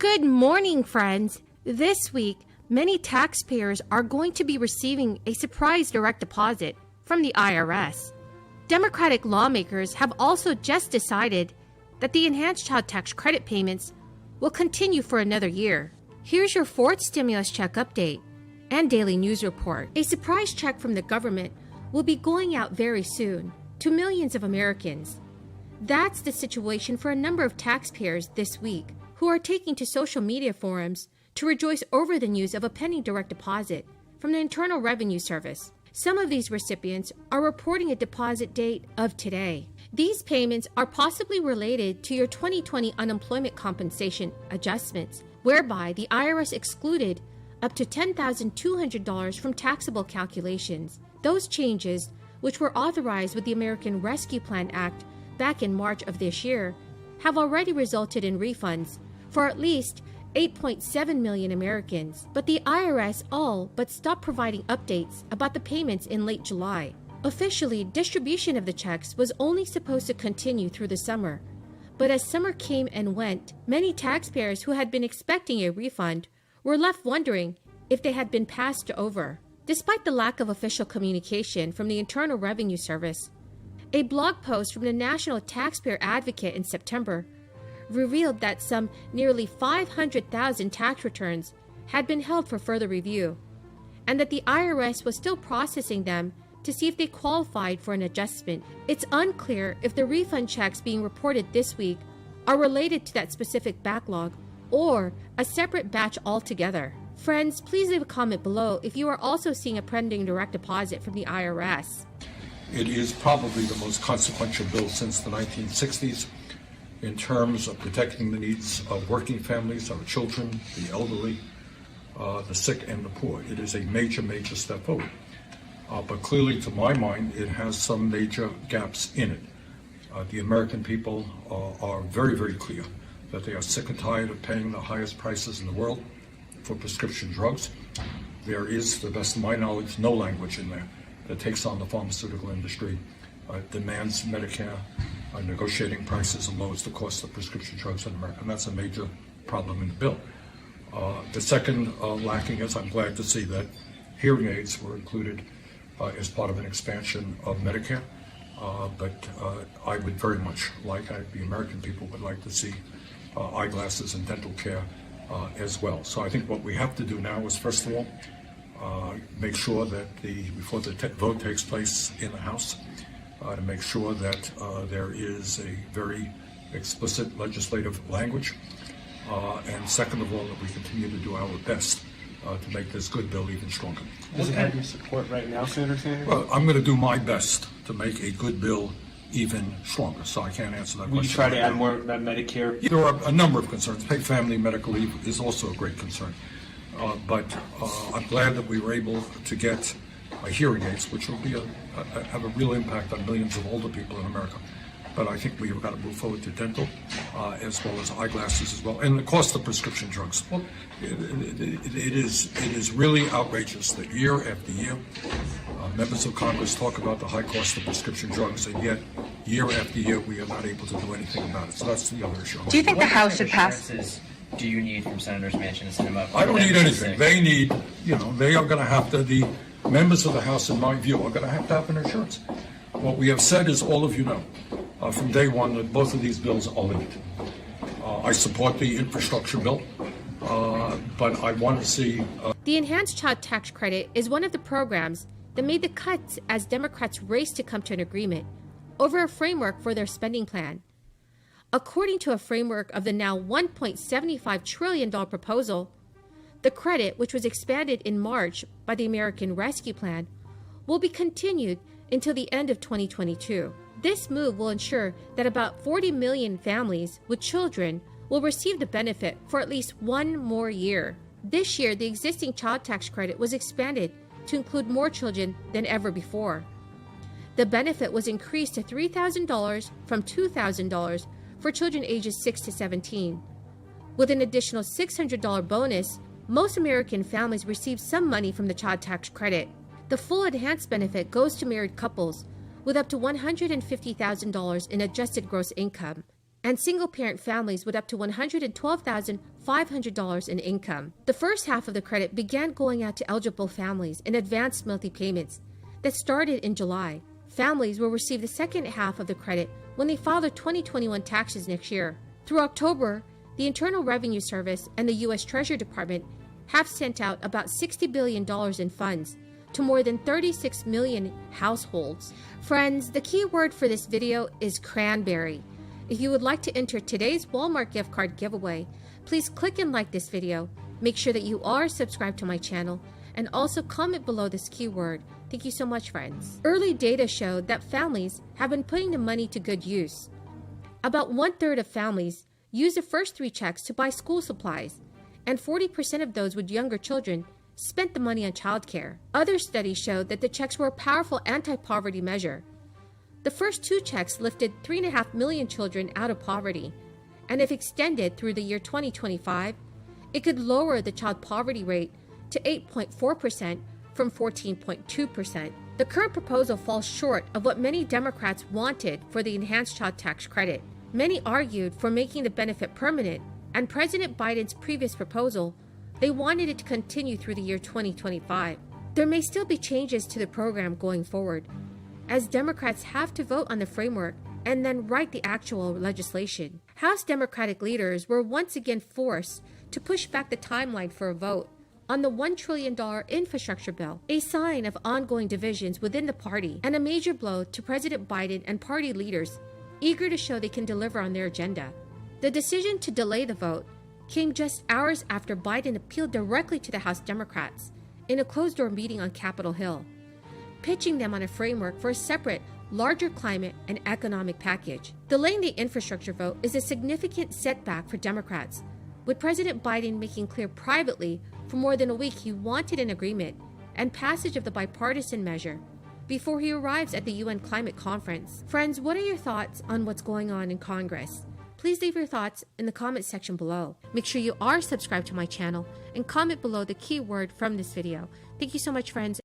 Good morning, friends. This week, many taxpayers are going to be receiving a surprise direct deposit from the IRS. Democratic lawmakers have also just decided that the enhanced child tax credit payments will continue for another year. Here's your fourth stimulus check update and daily news report. A surprise check from the government will be going out very soon to millions of Americans. That's the situation for a number of taxpayers this week who are taking to social media forums to rejoice over the news of a pending direct deposit from the Internal Revenue Service. Some of these recipients are reporting a deposit date of today. These payments are possibly related to your 2020 unemployment compensation adjustments, whereby the IRS excluded up to $10,200 from taxable calculations. Those changes, which were authorized with the American Rescue Plan Act back in March of this year, have already resulted in refunds for at least 8.7 million Americans. But the IRS all but stopped providing updates about the payments in late July. Officially, distribution of the checks was only supposed to continue through the summer. But as summer came and went, many taxpayers who had been expecting a refund were left wondering if they had been passed over. Despite the lack of official communication from the Internal Revenue Service, a blog post from the National Taxpayer Advocate in September revealed that some nearly 500,000 tax returns had been held for further review, and that the IRS was still processing them to see if they qualified for an adjustment. It's unclear if the refund checks being reported this week are related to that specific backlog or a separate batch altogether. Friends, please leave a comment below if you are also seeing a pending direct deposit from the IRS. It is probably the most consequential bill since the 1960s in terms of protecting the needs of working families, our children, the elderly, the sick, and the poor. It is a major, major step forward. But clearly, to my mind, it has some major gaps in it. The American people are very, very clear that they are sick and tired of paying the highest prices in the world for prescription drugs. There is, to the best of my knowledge, no language in there that takes on the pharmaceutical industry, demands Medicare, negotiating prices and lowers the cost of prescription drugs in America, and that's a major problem in the bill. The second lacking is I'm glad to see that hearing aids were included as part of an expansion of Medicare, but I would very much like, the American people would like to see eyeglasses and dental care as well. So I think what we have to do now is, first of all, make sure that before the vote takes place in the House, to make sure that there is a very explicit legislative language, and second of all, that we continue to do our best to make this good bill even stronger. Does it have your support right now, Senator Sanders? Well, I'm going to do my best to make a good bill even stronger, so I can't answer that question. Will you try to add more about Medicare? There are a number of concerns. Paid family medical leave is also a great concern. But I'm glad that we were able to get hearing aids, which will be have a real impact on millions of older people in America. But I think we've got to move forward to dental, as well as eyeglasses as well, and the cost of prescription drugs. Well, it is really outrageous that year after year, members of Congress talk about the high cost of prescription drugs, and yet year after year we are not able to do anything about it. So that's the other issue. Do you think the House should pass? Do you need from Senators Manchin and Sinema? I don't need anything. They need, they are going to have to, the members of the House, in my view, are going to have an insurance. What we have said is, all of you know, from day one, that both of these bills are limited. I support the infrastructure bill, but I want to see... The enhanced child tax credit is one of the programs that made the cuts as Democrats raced to come to an agreement over a framework for their spending plan. According to a framework of the now $1.75 trillion proposal, the credit, which was expanded in March by the American Rescue Plan, will be continued until the end of 2022. This move will ensure that about 40 million families with children will receive the benefit for at least one more year. This year, the existing child tax credit was expanded to include more children than ever before. The benefit was increased to $3,000 from $2,000 for children ages 6 to 17. With an additional $600 bonus, most American families receive some money from the child tax credit. The full enhanced benefit goes to married couples with up to $150,000 in adjusted gross income. and single-parent families with up to $112,500 in income. The first half of the credit began going out to eligible families in advanced monthly payments that started in July. Families will receive the second half of the credit when they file their 2021 taxes next year. Through October, the Internal Revenue Service and the U.S. Treasury Department have sent out about $60 billion in funds to more than 36 million households. Friends, the key word for this video is cranberry. If you would like to enter today's Walmart gift card giveaway, please click and like this video. Make sure that you are subscribed to my channel and also comment below this keyword. Thank you so much, friends. Early data showed that families have been putting the money to good use. About 1/3 of families use the first 3 checks to buy school supplies, and 40% of those with younger children spent the money on childcare. Other studies showed that the checks were a powerful anti-poverty measure. The first 2 checks lifted 3.5 million children out of poverty, and if extended through the year 2025, it could lower the child poverty rate to 8.4% from 14.2%. The current proposal falls short of what many Democrats wanted for the enhanced child tax credit. Many argued for making the benefit permanent, and President Biden's previous proposal, they wanted it to continue through the year 2025. There may still be changes to the program going forward, as Democrats have to vote on the framework and then write the actual legislation. House Democratic leaders were once again forced to push back the timeline for a vote on the $1 trillion infrastructure bill, a sign of ongoing divisions within the party and a major blow to President Biden and party leaders eager to show they can deliver on their agenda. The decision to delay the vote came just hours after Biden appealed directly to the House Democrats in a closed-door meeting on Capitol Hill, pitching them on a framework for a separate, larger climate and economic package. Delaying the infrastructure vote is a significant setback for Democrats, with President Biden making clear privately for more than a week he wanted an agreement and passage of the bipartisan measure before he arrives at the UN Climate Conference. Friends, what are your thoughts on what's going on in Congress? Please leave your thoughts in the comment section below. Make sure you are subscribed to my channel and comment below the keyword from this video. Thank you so much, friends.